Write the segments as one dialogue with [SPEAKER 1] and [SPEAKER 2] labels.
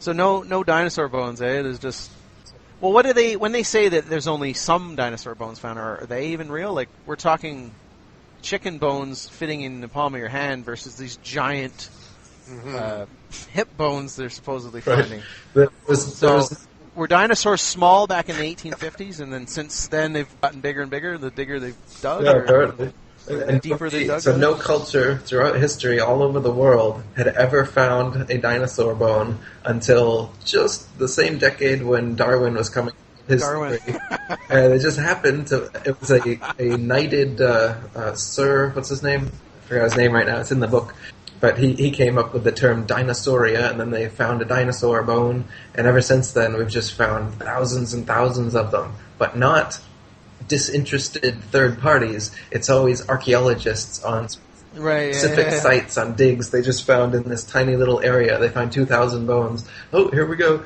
[SPEAKER 1] So no dinosaur bones, eh? There's just... Well, what do they... When they say that there's only some dinosaur bones found, are they even real? Like, we're talking chicken bones fitting in the palm of your hand versus these giant hip bones they're supposedly finding. Were dinosaurs small back in the 1850s, and then since then they've gotten bigger and bigger the digger they've dug?
[SPEAKER 2] Yeah, apparently. And
[SPEAKER 1] deeper they dug?
[SPEAKER 2] So no culture throughout history all over the world had ever found a dinosaur bone until just the same decade when Darwin was coming to history. And it just happened to... It was a knighted Sir... What's his name? I forgot his name right now. It's in the book. But he came up with the term Dinosauria, and then they found a dinosaur bone, and ever since then we've just found thousands and thousands of them. But not disinterested third parties. It's always archaeologists on specific sites, on digs. They just found in this tiny little area, they find 2,000 bones. Oh, here we go.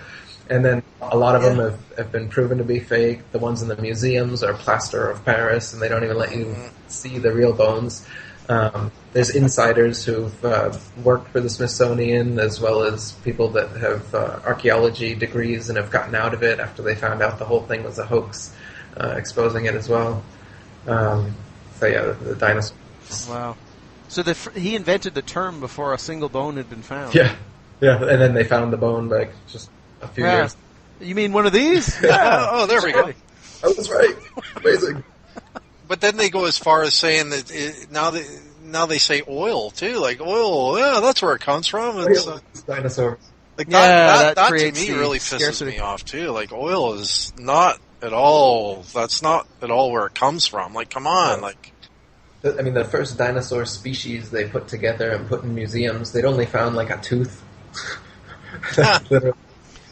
[SPEAKER 2] And then a lot of them have been proven to be fake. The ones in the museums are plaster of Paris, and they don't even let you see the real bones. There's insiders who've worked for the Smithsonian, as well as people that have archaeology degrees and have gotten out of it after they found out the whole thing was a hoax, exposing it as well. The dinosaurs.
[SPEAKER 1] Wow. So he invented the term before a single bone had been found.
[SPEAKER 2] Yeah, and then they found the bone like just a few years.
[SPEAKER 1] You mean one of these?
[SPEAKER 3] Yeah. Oh, there we go.
[SPEAKER 2] I was right. Amazing.
[SPEAKER 3] But then they go as far as saying that now they say oil too, like oil. Yeah, that's where it comes from. It's
[SPEAKER 2] dinosaur.
[SPEAKER 3] Like that to me
[SPEAKER 1] creates
[SPEAKER 3] really
[SPEAKER 1] scarcity.
[SPEAKER 3] pisses me off too. Like oil is not at all. That's not at all where it comes from. Like, come on, like.
[SPEAKER 2] I mean, the first dinosaur species they put together and put in museums, they'd only found like a tooth.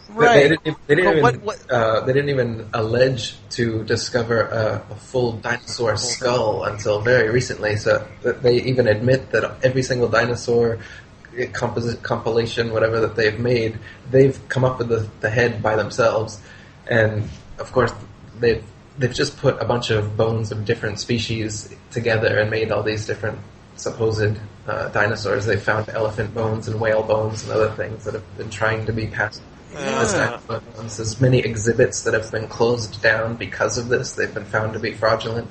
[SPEAKER 1] Right.
[SPEAKER 2] They didn't even allege to discover a full dinosaur skull until very recently. So that they even admit that every single dinosaur compilation, whatever that they've made, they've come up with the head by themselves. And of course, they've just put a bunch of bones of different species together and made all these different supposed dinosaurs. They found elephant bones and whale bones and other things that have been trying to be passed. There's many exhibits that have been closed down because of this. They've been found to be fraudulent.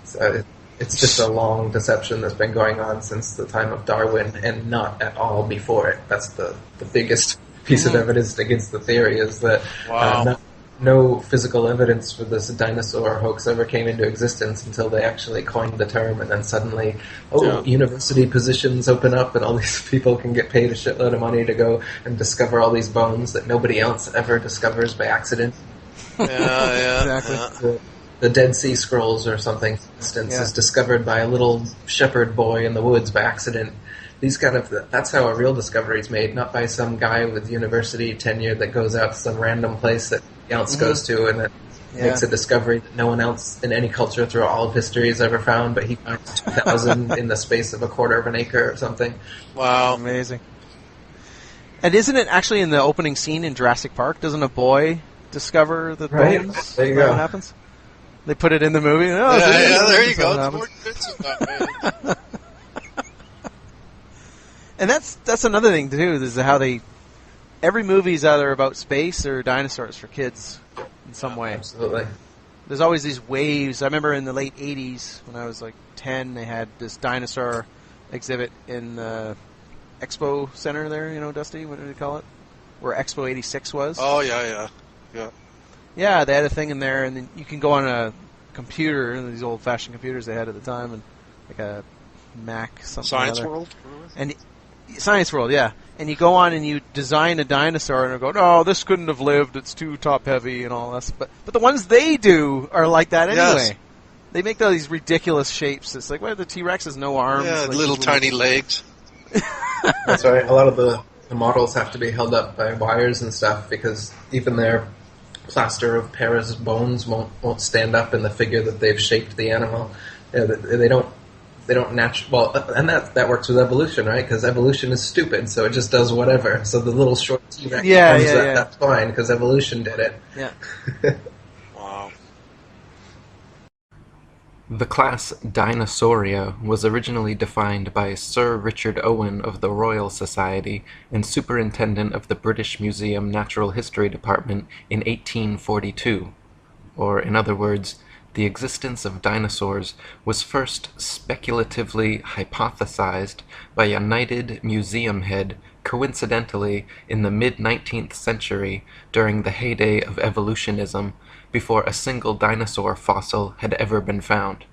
[SPEAKER 2] So it's just a long deception that's been going on since the time of Darwin, and not at all before it. That's the biggest piece of evidence against the theory, is that no physical evidence for this dinosaur hoax ever came into existence until they actually coined the term, and then suddenly, university positions open up and all these people can get paid a shitload of money to go and discover all these bones that nobody else ever discovers by accident.
[SPEAKER 1] Exactly.
[SPEAKER 2] The Dead Sea Scrolls or something, for instance, is discovered by a little shepherd boy in the woods by accident. That's how a real discovery is made, not by some guy with university tenure that goes out to some random place that nobody else goes to and then makes a discovery that no one else in any culture throughout all of history has ever found, but he finds 2,000 in the space of a quarter of an acre or something.
[SPEAKER 3] Wow.
[SPEAKER 1] Amazing. And isn't it actually in the opening scene in Jurassic Park? Doesn't a boy discover the bones?
[SPEAKER 2] There you go.
[SPEAKER 1] What happens? They put it in the movie.
[SPEAKER 3] There you go. It's more convincing that, man.
[SPEAKER 1] And that's another thing too, is how every movie's either about space or dinosaurs for kids in some way.
[SPEAKER 2] Absolutely.
[SPEAKER 1] There's always these waves. I remember in the late 80s when I was like 10, they had this dinosaur exhibit in the Expo Center there, Dusty, what did they call it? Where Expo 86 was.
[SPEAKER 3] Oh, yeah.
[SPEAKER 1] Yeah, they had a thing in there, and then you can go on a computer, these old-fashioned computers they had at the time, and like a Mac something.
[SPEAKER 3] Science World?
[SPEAKER 1] And Science World, yeah. And you go on and you design a dinosaur and you go, no, this couldn't have lived, it's too top-heavy and all that. But the ones they do are like that anyway.
[SPEAKER 3] Yes.
[SPEAKER 1] They make all these ridiculous shapes. It's like, the T-Rex has no arms.
[SPEAKER 3] Yeah,
[SPEAKER 1] like
[SPEAKER 3] little tiny legs.
[SPEAKER 2] That's right. A lot of the models have to be held up by wires and stuff because even their plaster of Paris bones won't stand up in the figure that they've shaped the animal. They don't and that works with evolution, right? Because evolution is stupid, so it just does whatever. So the little short T-Rex that's fine because evolution did it.
[SPEAKER 1] Yeah.
[SPEAKER 3] Wow.
[SPEAKER 4] The class Dinosauria was originally defined by Sir Richard Owen of the Royal Society and Superintendent of the British Museum Natural History Department in 1842. Or, in other words, the existence of dinosaurs was first speculatively hypothesized by a knighted museum head coincidentally in the mid-19th century during the heyday of evolutionism, before a single dinosaur fossil had ever been found.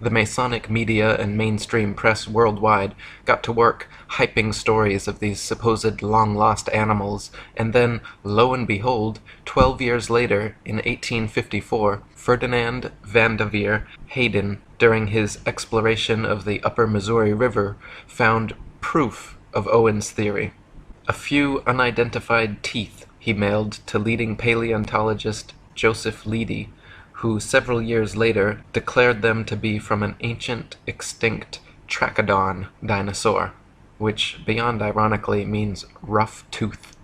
[SPEAKER 4] The Masonic media and mainstream press worldwide got to work hyping stories of these supposed long-lost animals, and then, lo and behold, 12 years later, in 1854, Ferdinand Vandiveer Hayden, during his exploration of the upper Missouri River, found proof of Owen's theory. A few unidentified teeth he mailed to leading paleontologist Joseph Leidy, who several years later declared them to be from an ancient, extinct Trachodon dinosaur, which, beyond ironically, means rough tooth.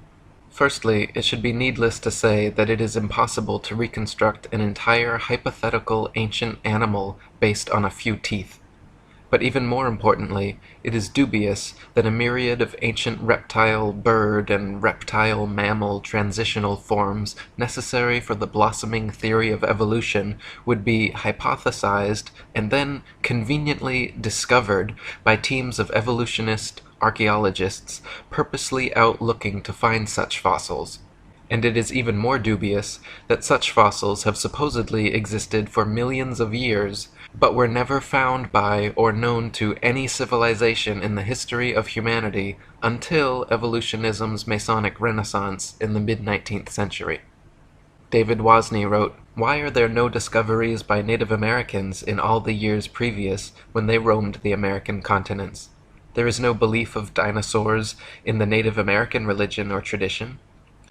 [SPEAKER 4] Firstly, it should be needless to say that it is impossible to reconstruct an entire hypothetical ancient animal based on a few teeth. But even more importantly, it is dubious that a myriad of ancient reptile, bird, and reptile mammal transitional forms necessary for the blossoming theory of evolution would be hypothesized and then conveniently discovered by teams of evolutionist archaeologists purposely out looking to find such fossils. And it is even more dubious that such fossils have supposedly existed for millions of years, but were never found by or known to any civilization in the history of humanity until evolutionism's Masonic renaissance in the mid-19th century. David Wozni wrote, "Why are there no discoveries by Native Americans in all the years previous when they roamed the American continents? There is no belief of dinosaurs in the Native American religion or tradition.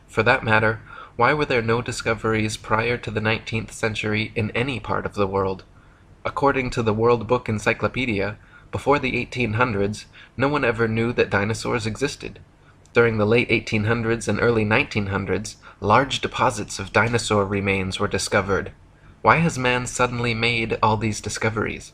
[SPEAKER 4] For that matter, why were there no discoveries prior to the 19th century in any part of the world? According to the World Book Encyclopedia, before the 1800s, no one ever knew that dinosaurs existed. During the late 1800s and early 1900s, large deposits of dinosaur remains were discovered. Why has man suddenly made all these discoveries?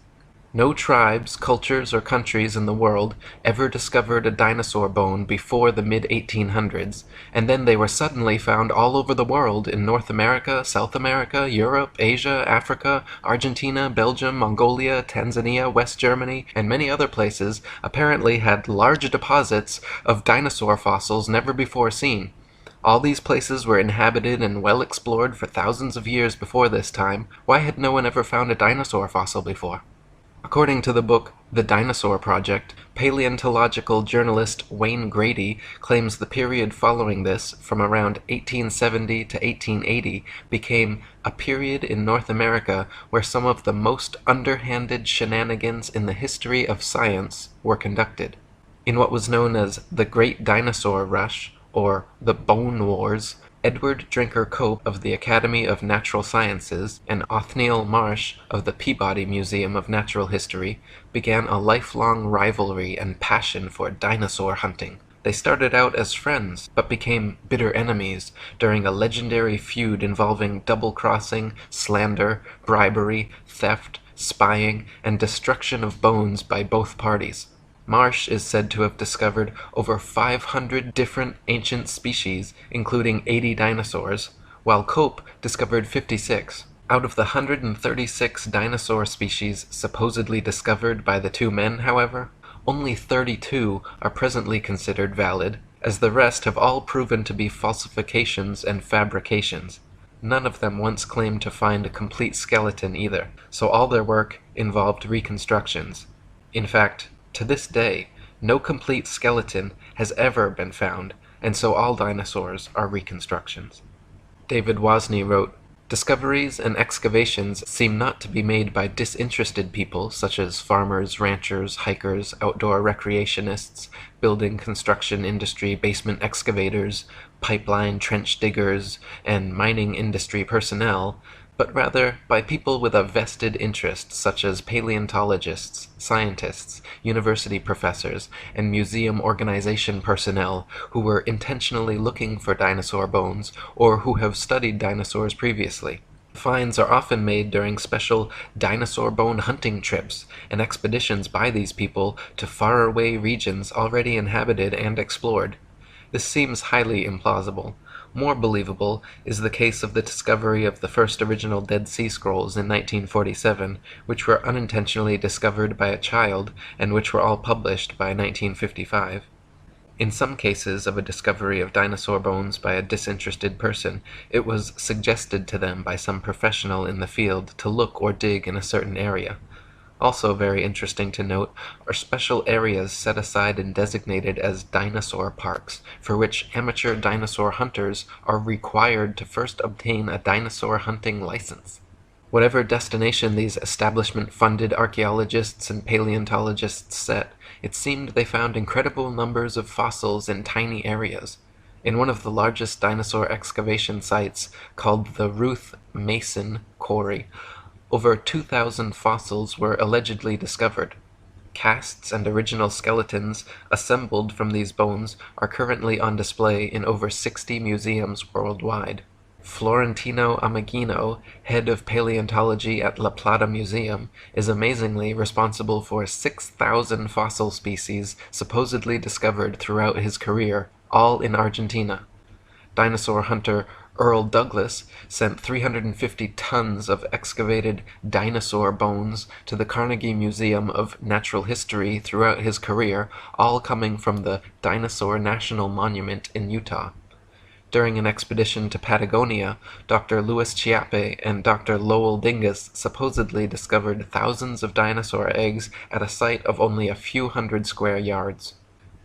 [SPEAKER 4] No tribes, cultures, or countries in the world ever discovered a dinosaur bone before the mid-1800s, and then they were suddenly found all over the world in North America, South America, Europe, Asia, Africa, Argentina, Belgium, Mongolia, Tanzania, West Germany, and many other places apparently had large deposits of dinosaur fossils never before seen. All these places were inhabited and well explored for thousands of years before this time. Why had no one ever found a dinosaur fossil before?" According to the book The Dinosaur Project, paleontological journalist Wayne Grady claims the period following this, from around 1870 to 1880, became a period in North America where some of the most underhanded shenanigans in the history of science were conducted. In what was known as the Great Dinosaur Rush, or the Bone Wars, Edward Drinker Cope of the Academy of Natural Sciences and Othniel Marsh of the Peabody Museum of Natural History began a lifelong rivalry and passion for dinosaur hunting. They started out as friends, but became bitter enemies during a legendary feud involving double-crossing, slander, bribery, theft, spying, and destruction of bones by both parties. Marsh is said to have discovered over 500 different ancient species, including 80 dinosaurs, while Cope discovered 56. Out of the 136 dinosaur species supposedly discovered by the two men, however, only 32 are presently considered valid, as the rest have all proven to be falsifications and fabrications. None of them once claimed to find a complete skeleton either, so all their work involved reconstructions. In fact, to this day, no complete skeleton has ever been found, and so all dinosaurs are reconstructions. David Wozni wrote, "Discoveries and excavations seem not to be made by disinterested people such as farmers, ranchers, hikers, outdoor recreationists, building construction industry basement excavators, pipeline trench diggers, and mining industry personnel, but rather by people with a vested interest such as paleontologists, scientists, university professors, and museum organization personnel who were intentionally looking for dinosaur bones or who have studied dinosaurs previously. Finds are often made during special dinosaur bone hunting trips and expeditions by these people to faraway regions already inhabited and explored. This seems highly implausible. More believable is the case of the discovery of the first original Dead Sea Scrolls in 1947, which were unintentionally discovered by a child and which were all published by 1955. In some cases of a discovery of dinosaur bones by a disinterested person, it was suggested to them by some professional in the field to look or dig in a certain area. Also very interesting to note are special areas set aside and designated as dinosaur parks, for which amateur dinosaur hunters are required to first obtain a dinosaur hunting license. Whatever destination these establishment-funded archaeologists and paleontologists set, it seemed they found incredible numbers of fossils in tiny areas. In one of the largest dinosaur excavation sites, called the Ruth Mason Quarry, over 2,000 fossils were allegedly discovered. Casts and original skeletons assembled from these bones are currently on display in over 60 museums worldwide. Florentino Ameghino, head of paleontology at La Plata Museum, is amazingly responsible for 6,000 fossil species supposedly discovered throughout his career, all in Argentina. Dinosaur hunter Earl Douglas sent 350 tons of excavated dinosaur bones to the Carnegie Museum of Natural History throughout his career, all coming from the Dinosaur National Monument in Utah. During an expedition to Patagonia, Dr. Louis Chiappe and Dr. Lowell Dingus supposedly discovered thousands of dinosaur eggs at a site of only a few hundred square yards.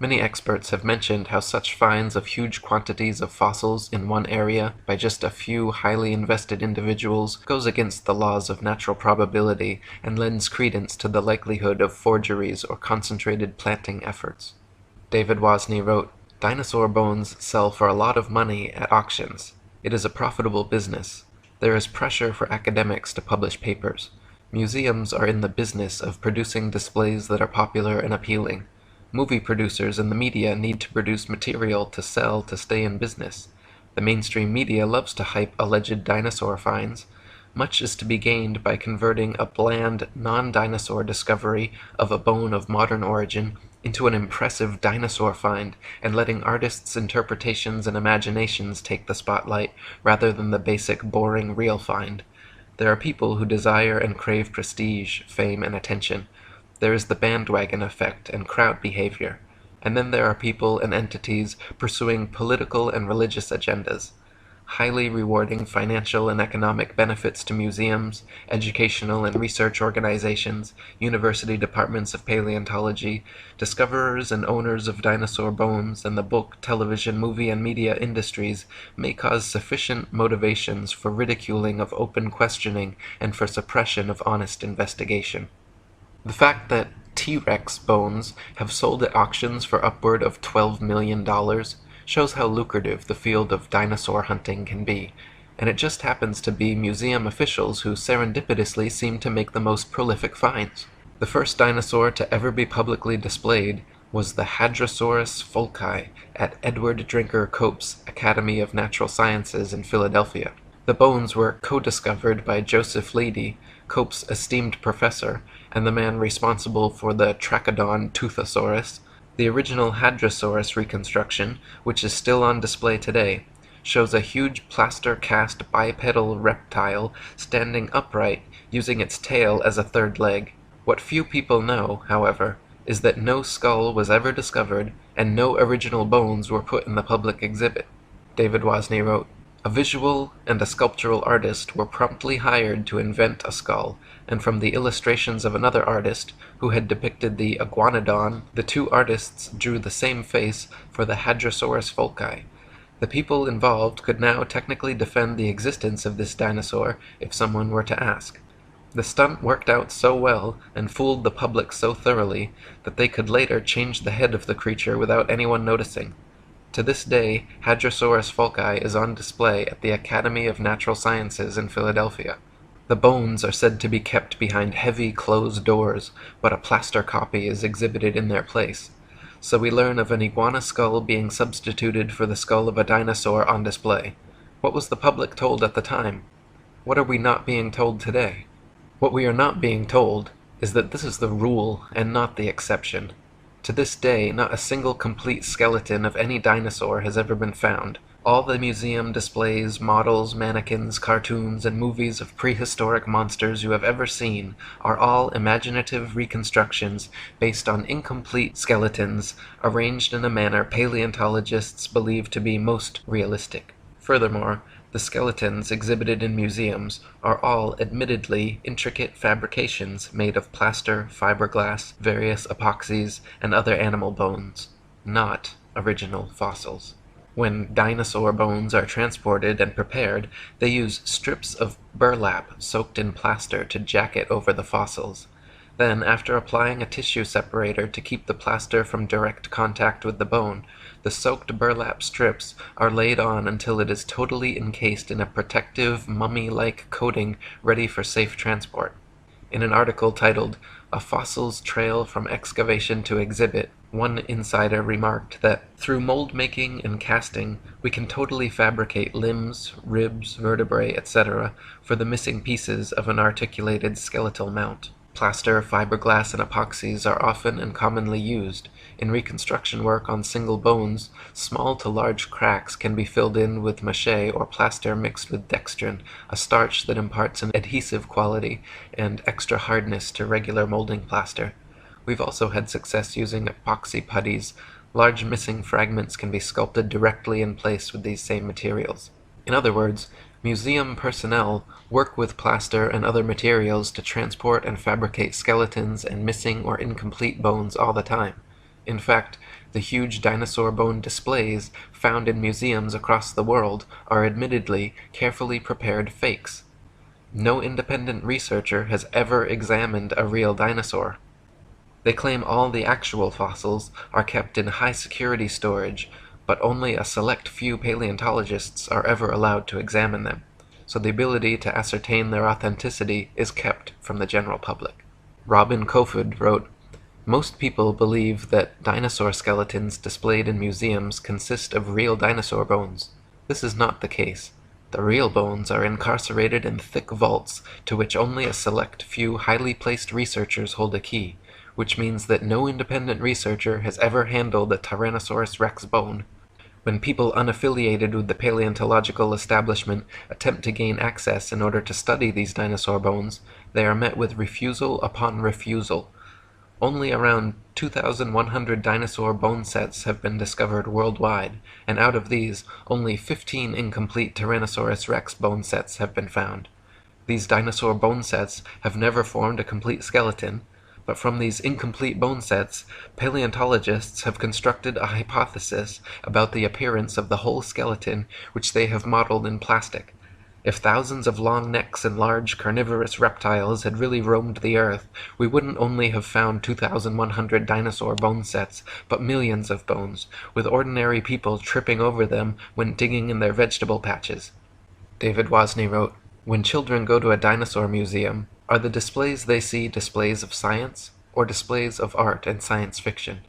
[SPEAKER 4] Many experts have mentioned how such finds of huge quantities of fossils in one area by just a few highly invested individuals goes against the laws of natural probability and lends credence to the likelihood of forgeries or concentrated planting efforts. David Wozni wrote, "Dinosaur bones sell for a lot of money at auctions. It is a profitable business. There is pressure for academics to publish papers. Museums are in the business of producing displays that are popular and appealing. Movie producers and the media need to produce material to sell to stay in business. The mainstream media loves to hype alleged dinosaur finds. Much is to be gained by converting a bland, non-dinosaur discovery of a bone of modern origin into an impressive dinosaur find and letting artists' interpretations and imaginations take the spotlight rather than the basic, boring, real find. There are people who desire and crave prestige, fame, and attention. There is the bandwagon effect and crowd behavior. And then there are people and entities pursuing political and religious agendas. Highly rewarding financial and economic benefits to museums, educational and research organizations, university departments of paleontology, discoverers and owners of dinosaur bones, and the book, television, movie, and media industries may cause sufficient motivations for ridiculing of open questioning and for suppression of honest investigation. The fact that T-Rex bones have sold at auctions for upward of $12 million shows how lucrative the field of dinosaur hunting can be, and it just happens to be museum officials who serendipitously seem to make the most prolific finds. The first dinosaur to ever be publicly displayed was the Hadrosaurus folci at Edward Drinker Cope's Academy of Natural Sciences in Philadelphia. The bones were co-discovered by Joseph Leidy, Cope's esteemed professor, and the man responsible for the Trachodon Toothosaurus. The original Hadrosaurus reconstruction, which is still on display today, shows a huge plaster-cast bipedal reptile standing upright, using its tail as a third leg. What few people know, however, is that no skull was ever discovered, and no original bones were put in the public exhibit. David Wozni wrote, "A visual and a sculptural artist were promptly hired to invent a skull, and from the illustrations of another artist, who had depicted the iguanodon, the two artists drew the same face for the Hadrosaurus folci. The people involved could now technically defend the existence of this dinosaur if someone were to ask. The stunt worked out so well and fooled the public so thoroughly that they could later change the head of the creature without anyone noticing. To this day, Hadrosaurus folci is on display at the Academy of Natural Sciences in Philadelphia. The bones are said to be kept behind heavy closed doors, but a plaster copy is exhibited in their place. So we learn of an iguana skull being substituted for the skull of a dinosaur on display. What was the public told at the time? What are we not being told today? What we are not being told is that this is the rule and not the exception. To this day, not a single complete skeleton of any dinosaur has ever been found. All the museum displays, models, mannequins, cartoons, and movies of prehistoric monsters you have ever seen are all imaginative reconstructions based on incomplete skeletons arranged in a manner paleontologists believe to be most realistic. Furthermore, the skeletons exhibited in museums are all admittedly intricate fabrications made of plaster, fiberglass, various epoxies, and other animal bones, not original fossils. When dinosaur bones are transported and prepared, they use strips of burlap soaked in plaster to jacket over the fossils. Then, after applying a tissue separator to keep the plaster from direct contact with the bone, the soaked burlap strips are laid on until it is totally encased in a protective, mummy-like coating ready for safe transport. In an article titled, "A Fossil's Trail from Excavation to Exhibit," one insider remarked that, through mold making and casting, we can totally fabricate limbs, ribs, vertebrae, etc. for the missing pieces of an articulated skeletal mount. Plaster, fiberglass, and epoxies are often and commonly used. In reconstruction work on single bones, small to large cracks can be filled in with mache or plaster mixed with dextrin, a starch that imparts an adhesive quality and extra hardness to regular molding plaster. We've also had success using epoxy putties. Large missing fragments can be sculpted directly in place with these same materials. In other words, museum personnel work with plaster and other materials to transport and fabricate skeletons and missing or incomplete bones all the time. In fact, the huge dinosaur bone displays found in museums across the world are admittedly carefully prepared fakes. No independent researcher has ever examined a real dinosaur. They claim all the actual fossils are kept in high-security storage, but only a select few paleontologists are ever allowed to examine them, so the ability to ascertain their authenticity is kept from the general public. Robin Kofod wrote, "Most people believe that dinosaur skeletons displayed in museums consist of real dinosaur bones. This is not the case. The real bones are incarcerated in thick vaults to which only a select few highly placed researchers hold a key, which means that no independent researcher has ever handled a Tyrannosaurus rex bone. When people unaffiliated with the paleontological establishment attempt to gain access in order to study these dinosaur bones, they are met with refusal upon refusal. Only around 2,100 dinosaur bone sets have been discovered worldwide, and out of these, only 15 incomplete Tyrannosaurus rex bone sets have been found. These dinosaur bone sets have never formed a complete skeleton, but from these incomplete bone sets, paleontologists have constructed a hypothesis about the appearance of the whole skeleton which they have modeled in plastic. If thousands of long necks and large carnivorous reptiles had really roamed the earth, we wouldn't only have found 2,100 dinosaur bone sets, but millions of bones, with ordinary people tripping over them when digging in their vegetable patches." David Wozni wrote, "When children go to a dinosaur museum, are the displays they see displays of science, or displays of art and science fiction?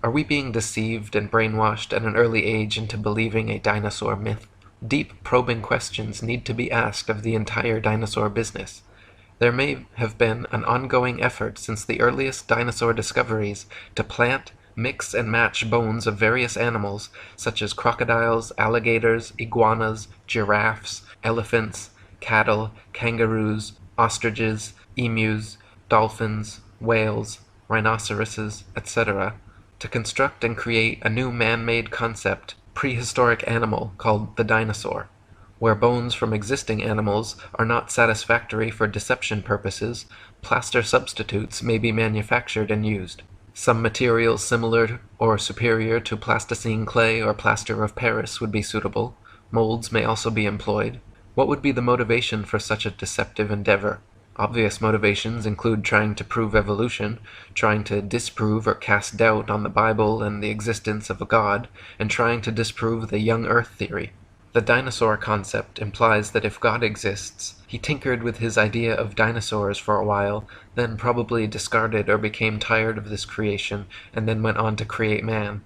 [SPEAKER 4] Are we being deceived and brainwashed at an early age into believing a dinosaur myth? Deep, probing questions need to be asked of the entire dinosaur business. There may have been an ongoing effort since the earliest dinosaur discoveries to plant, mix, and match bones of various animals, such as crocodiles, alligators, iguanas, giraffes, elephants, cattle, kangaroos, ostriches, emus, dolphins, whales, rhinoceroses, etc., to construct and create a new man-made concept, prehistoric animal called the dinosaur, where bones from existing animals are not satisfactory for deception purposes. Plaster substitutes may be manufactured and used. Some materials similar or superior to plasticine clay or plaster of Paris would be suitable. Molds may also be employed. What would be the motivation for such a deceptive endeavor? Obvious motivations include trying to prove evolution, trying to disprove or cast doubt on the Bible and the existence of a God, and trying to disprove the young Earth theory. The dinosaur concept implies that if God exists, he tinkered with his idea of dinosaurs for a while, then probably discarded or became tired of this creation, and then went on to create man.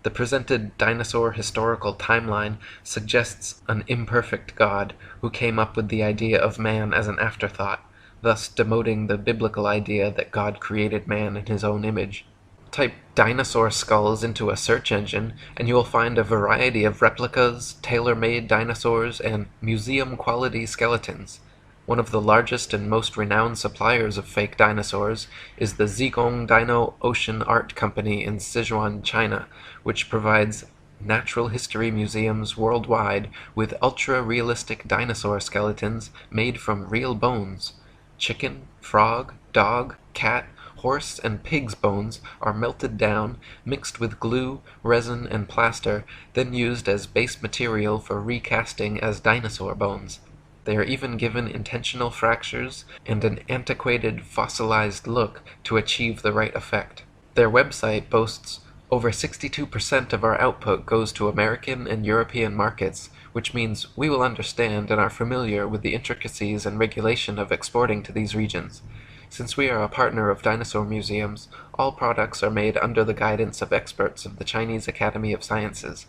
[SPEAKER 4] The presented dinosaur historical timeline suggests an imperfect God who came up with the idea of man as an afterthought, thus demoting the biblical idea that God created man in his own image. Type dinosaur skulls into a search engine, and you will find a variety of replicas, tailor-made dinosaurs, and museum-quality skeletons. One of the largest and most renowned suppliers of fake dinosaurs is the Zigong Dino Ocean Art Company in Sichuan, China, which provides natural history museums worldwide with ultra-realistic dinosaur skeletons made from real bones. Chicken, frog, dog, cat, horse, and pig's bones are melted down, mixed with glue, resin, and plaster, then used as base material for recasting as dinosaur bones. They are even given intentional fractures and an antiquated, fossilized look to achieve the right effect. Their website boasts over 62% of our output goes to American and European markets, which means we will understand and are familiar with the intricacies and regulation of exporting to these regions. Since we are a partner of dinosaur museums, all products are made under the guidance of experts of the Chinese Academy of Sciences.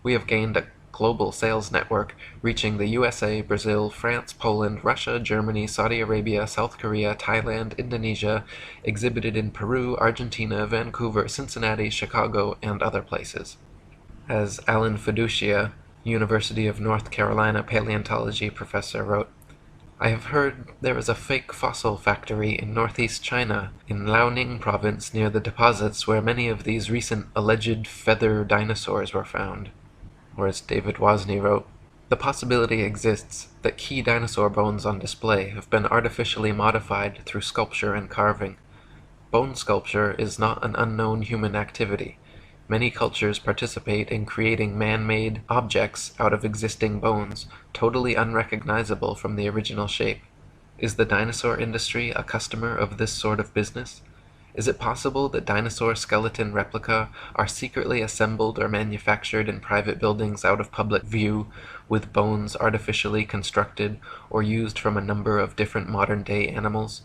[SPEAKER 4] We have gained a global sales network reaching the USA, Brazil, France, Poland, Russia, Germany, Saudi Arabia, South Korea, Thailand, Indonesia, exhibited in Peru, Argentina, Vancouver, Cincinnati, Chicago, and other places. As Alan Fiducia, University of North Carolina paleontology professor, wrote, I have heard there is a fake fossil factory in northeast China, in Liaoning province near the deposits where many of these recent alleged feather dinosaurs were found. Or as David Wozni wrote, the possibility exists that key dinosaur bones on display have been artificially modified through sculpture and carving. Bone sculpture is not an unknown human activity. Many cultures participate in creating man-made objects out of existing bones, totally unrecognizable from the original shape. Is the dinosaur industry a customer of this sort of business? Is it possible that dinosaur skeleton replica are secretly assembled or manufactured in private buildings out of public view, with bones artificially constructed or used from a number of different modern-day animals?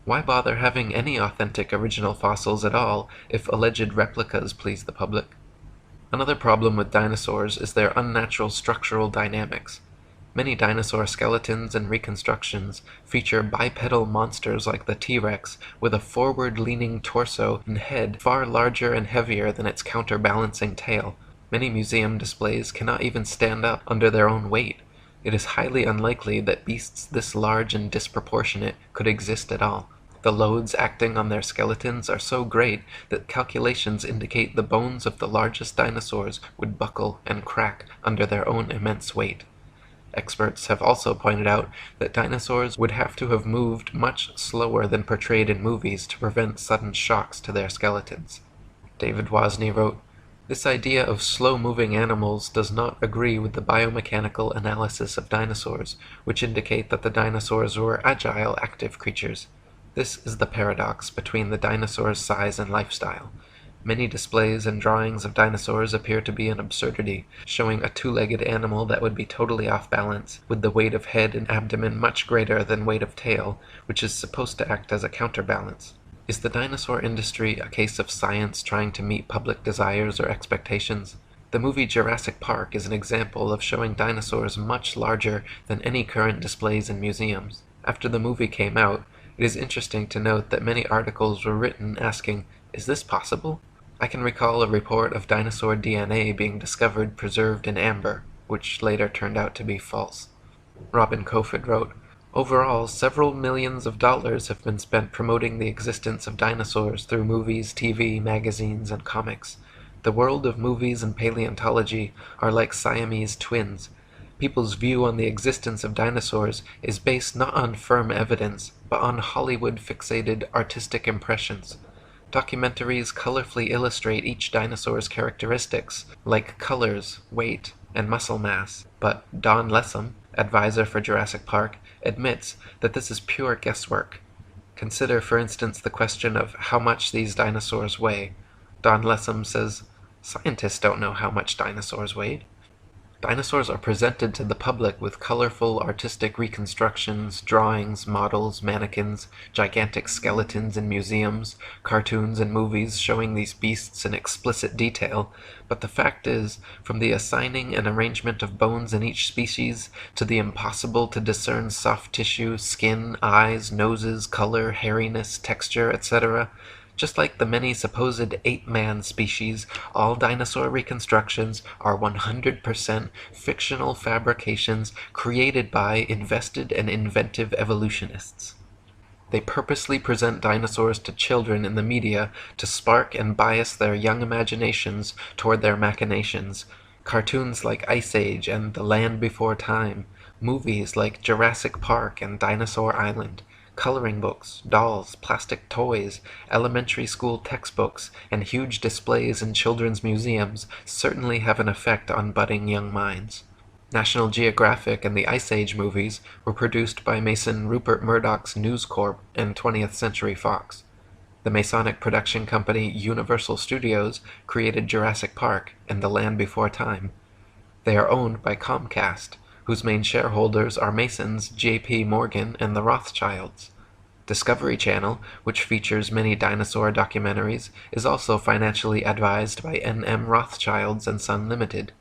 [SPEAKER 4] Why bother having any authentic original fossils at all if alleged replicas please the public? Another problem with dinosaurs is their unnatural structural dynamics. Many dinosaur skeletons and reconstructions feature bipedal monsters like the T-Rex with a forward-leaning torso and head far larger and heavier than its counterbalancing tail. Many museum displays cannot even stand up under their own weight. It is highly unlikely that beasts this large and disproportionate could exist at all. The loads acting on their skeletons are so great that calculations indicate the bones of the largest dinosaurs would buckle and crack under their own immense weight. Experts have also pointed out that dinosaurs would have to have moved much slower than portrayed in movies to prevent sudden shocks to their skeletons. David Wozni wrote, this idea of slow-moving animals does not agree with the biomechanical analysis of dinosaurs, which indicate that the dinosaurs were agile, active creatures. This is the paradox between the dinosaur's size and lifestyle. Many displays and drawings of dinosaurs appear to be an absurdity, showing a two-legged animal that would be totally off balance, with the weight of head and abdomen much greater than weight of tail, which is supposed to act as a counterbalance. Is the dinosaur industry a case of science trying to meet public desires or expectations? The movie Jurassic Park is an example of showing dinosaurs much larger than any current displays in museums. After the movie came out, it is interesting to note that many articles were written asking, is this possible? I can recall a report of dinosaur DNA being discovered preserved in amber, which later turned out to be false. Robin Kofod wrote, overall, several millions of dollars have been spent promoting the existence of dinosaurs through movies, TV, magazines, and comics. The world of movies and paleontology are like Siamese twins. People's view on the existence of dinosaurs is based not on firm evidence, but on Hollywood-fixated artistic impressions. Documentaries colorfully illustrate each dinosaur's characteristics, like colors, weight, and muscle mass, but Don Lessam, advisor for Jurassic Park, admits that this is pure guesswork. Consider, for instance, the question of how much these dinosaurs weigh. Don Lessam says, scientists don't know how much dinosaurs weighed. Dinosaurs are presented to the public with colorful artistic reconstructions, drawings, models, mannequins, gigantic skeletons in museums, cartoons and movies showing these beasts in explicit detail, but the fact is, from the assigning and arrangement of bones in each species, to the impossible to discern soft tissue, skin, eyes, noses, color, hairiness, texture, etc., just like the many supposed ape-man species, all dinosaur reconstructions are 100% fictional fabrications created by invested and inventive evolutionists. They purposely present dinosaurs to children in the media to spark and bias their young imaginations toward their machinations. Cartoons like Ice Age and The Land Before Time, movies like Jurassic Park and Dinosaur Island, coloring books, dolls, plastic toys, elementary school textbooks, and huge displays in children's museums certainly have an effect on budding young minds. National Geographic and the Ice Age movies were produced by Mason Rupert Murdoch's News Corp and 20th Century Fox. The Masonic production company Universal Studios created Jurassic Park and The Land Before Time. They are owned by Comcast, whose main shareholders are Masons, J.P. Morgan, and the Rothschilds. Discovery Channel, which features many dinosaur documentaries, is also financially advised by N.M. Rothschilds and Son Limited.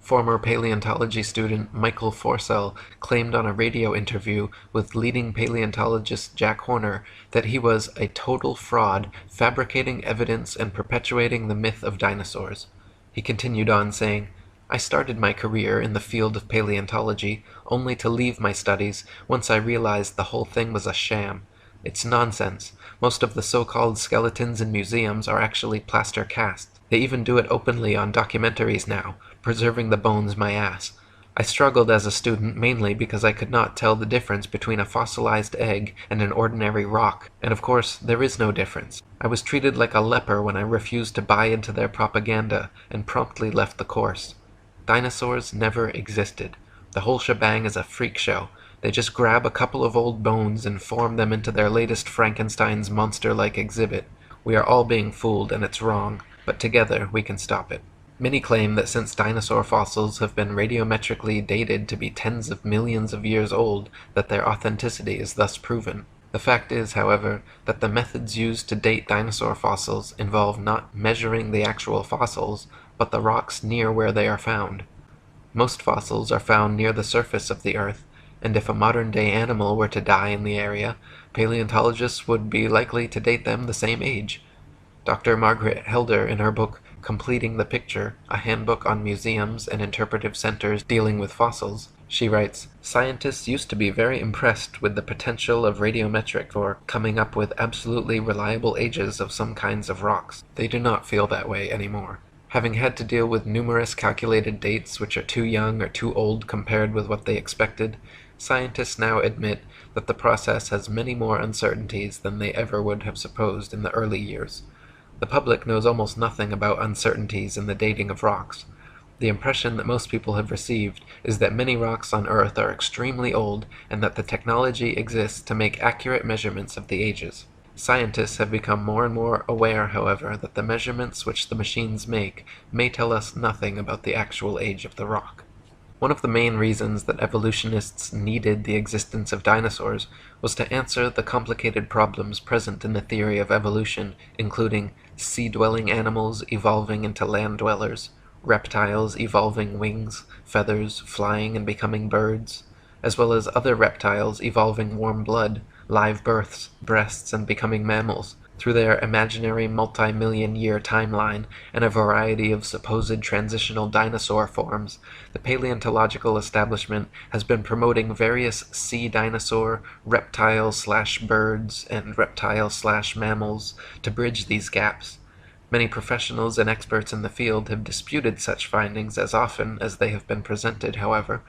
[SPEAKER 4] Former paleontology student Michael Forsell claimed on a radio interview with leading paleontologist Jack Horner that he was a total fraud, fabricating evidence and perpetuating the myth of dinosaurs. He continued on saying, "I started my career in the field of paleontology only to leave my studies once I realized the whole thing was a sham. It's nonsense. Most of the so-called skeletons in museums are actually plaster casts. They even do it openly on documentaries now, preserving the bones my ass. I struggled as a student mainly because I could not tell the difference between a fossilized egg and an ordinary rock, and of course there is no difference. I was treated like a leper when I refused to buy into their propaganda and promptly left the course. Dinosaurs never existed. The whole shebang is a freak show. They just grab a couple of old bones and form them into their latest Frankenstein's monster-like exhibit. We are all being fooled, and it's wrong, but together we can stop it." Many claim that since dinosaur fossils have been radiometrically dated to be tens of millions of years old, that their authenticity is thus proven. The fact is, however, that the methods used to date dinosaur fossils involve not measuring the actual fossils, but the rocks near where they are found. Most fossils are found near the surface of the Earth, and if a modern-day animal were to die in the area, paleontologists would be likely to date them the same age. Dr. Margaret Helder, in her book Completing the Picture, a handbook on museums and interpretive centers dealing with fossils, she writes, "Scientists used to be very impressed with the potential of radiometric for coming up with absolutely reliable ages of some kinds of rocks. They do not feel that way anymore. Having had to deal with numerous calculated dates which are too young or too old compared with what they expected, scientists now admit that the process has many more uncertainties than they ever would have supposed in the early years. The public knows almost nothing about uncertainties in the dating of rocks. The impression that most people have received is that many rocks on Earth are extremely old and that the technology exists to make accurate measurements of the ages. Scientists have become more and more aware, however, that the measurements which the machines make may tell us nothing about the actual age of the rock." One of the main reasons that evolutionists needed the existence of dinosaurs was to answer the complicated problems present in the theory of evolution, including sea-dwelling animals evolving into land dwellers, reptiles evolving wings, feathers, flying and becoming birds, as well as other reptiles evolving warm blood, live births, breasts, and becoming mammals, through their imaginary multi-million-year timeline and a variety of supposed transitional dinosaur forms. The paleontological establishment has been promoting various sea dinosaur, reptile/birds, and reptile/mammals to bridge these gaps. Many professionals and experts in the field have disputed such findings as often as they have been presented, however.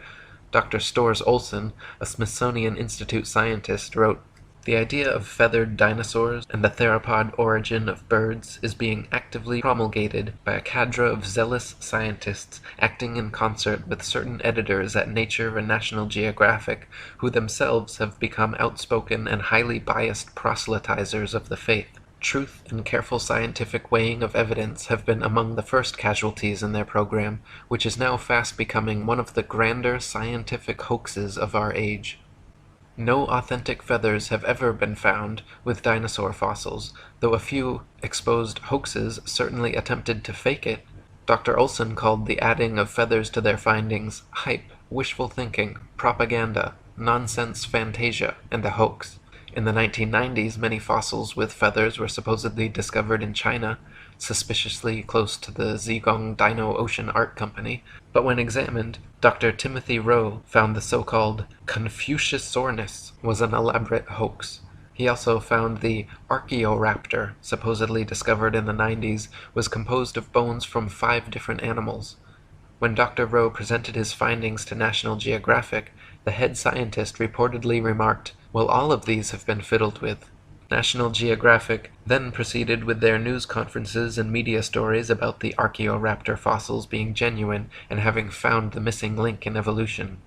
[SPEAKER 4] Dr. Storrs Olson, a Smithsonian Institute scientist, wrote, "The idea of feathered dinosaurs and the theropod origin of birds is being actively promulgated by a cadre of zealous scientists acting in concert with certain editors at Nature and National Geographic, who themselves have become outspoken and highly biased proselytizers of the faith. Truth and careful scientific weighing of evidence have been among the first casualties in their program, which is now fast becoming one of the grander scientific hoaxes of our age. No authentic feathers have ever been found with dinosaur fossils, though a few exposed hoaxes certainly attempted to fake it. Dr. Olson called the adding of feathers to their findings hype, wishful thinking, propaganda, nonsense fantasia, and a hoax. In the 1990s, many fossils with feathers were supposedly discovered in China, suspiciously close to the Zhejiang Dino Ocean Art Company, but when examined, Dr. Timothy Rowe found the so-called Confuciusornis was an elaborate hoax. He also found the Archaeoraptor, supposedly discovered in the 90s, was composed of bones from 5 different animals. When Dr. Rowe presented his findings to National Geographic, the head scientist reportedly remarked, "Well, all of these have been fiddled with." National Geographic then proceeded with their news conferences and media stories about the Archaeoraptor fossils being genuine and having found the missing link in evolution.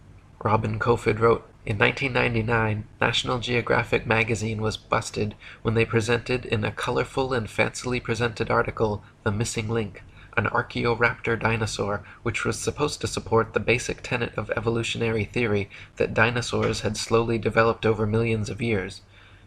[SPEAKER 4] Robin Kofod wrote, "In 1999, National Geographic magazine was busted when they presented in a colorful and fancily presented article the missing link, an Archaeoraptor dinosaur, which was supposed to support the basic tenet of evolutionary theory that dinosaurs had slowly developed over millions of years.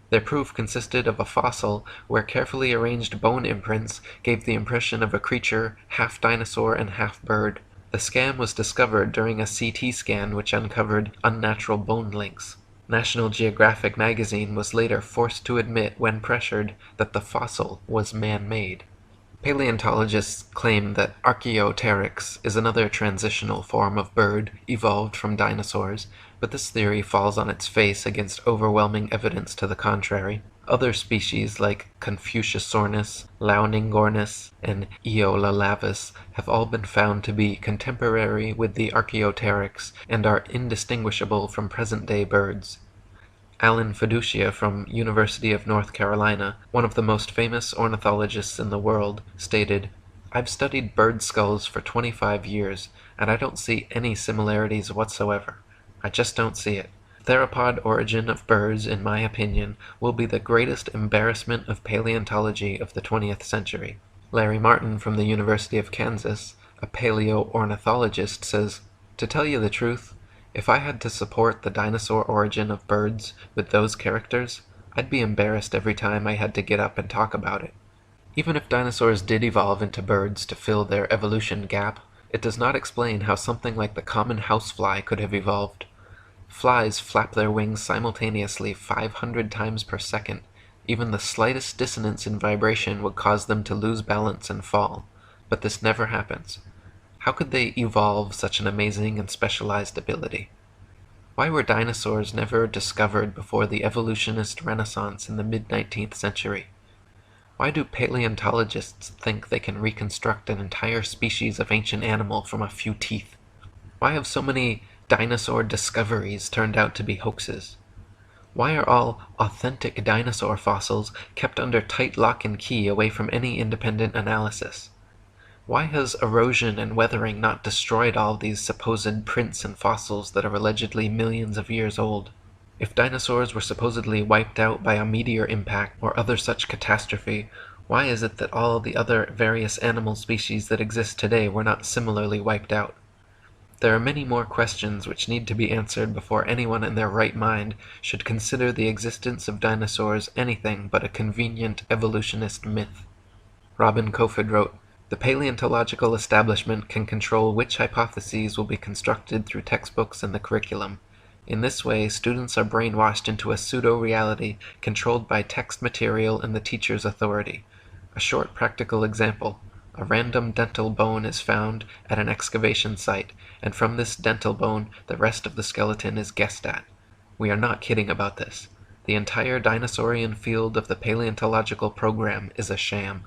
[SPEAKER 4] Their proof consisted of a fossil where carefully arranged bone imprints gave the impression of a creature half dinosaur and half bird. The scam was discovered during a CT scan which uncovered unnatural bone links. National Geographic magazine was later forced to admit, when pressured, that the fossil was man-made." Paleontologists claim that Archaeopteryx is another transitional form of bird evolved from dinosaurs, but this theory falls on its face against overwhelming evidence to the contrary. Other species like Confuciusornis, Launingornis, and Eolalavis have all been found to be contemporary with the Archaeopteryx and are indistinguishable from present-day birds. Alan Fiducia from University of North Carolina, one of the most famous ornithologists in the world, stated, "I've studied bird skulls for 25 years, and I don't see any similarities whatsoever. I just don't see it. The theropod origin of birds, in my opinion, will be the greatest embarrassment of paleontology of the 20th century." Larry Martin from the University of Kansas, a paleoornithologist, says, "To tell you the truth, if I had to support the dinosaur origin of birds with those characters, I'd be embarrassed every time I had to get up and talk about it." Even if dinosaurs did evolve into birds to fill their evolution gap, it does not explain how something like the common housefly could have evolved. Flies flap their wings simultaneously 500 times per second. Even the slightest dissonance in vibration would cause them to lose balance and fall. But this never happens. How could they evolve such an amazing and specialized ability? Why were dinosaurs never discovered before the evolutionist renaissance in the mid-19th century? Why do paleontologists think they can reconstruct an entire species of ancient animal from a few teeth? Why have so many dinosaur discoveries turned out to be hoaxes? Why are all authentic dinosaur fossils kept under tight lock and key away from any independent analysis? Why has erosion and weathering not destroyed all these supposed prints and fossils that are allegedly millions of years old? If dinosaurs were supposedly wiped out by a meteor impact or other such catastrophe, why is it that all the other various animal species that exist today were not similarly wiped out? There are many more questions which need to be answered before anyone in their right mind should consider the existence of dinosaurs anything but a convenient evolutionist myth. Robin Kofod wrote, "The paleontological establishment can control which hypotheses will be constructed through textbooks and the curriculum. In this way, students are brainwashed into a pseudo-reality controlled by text material and the teacher's authority. A short practical example. A random dental bone is found at an excavation site, and from this dental bone, the rest of the skeleton is guessed at. We are not kidding about this. The entire dinosaurian field of the paleontological program is a sham."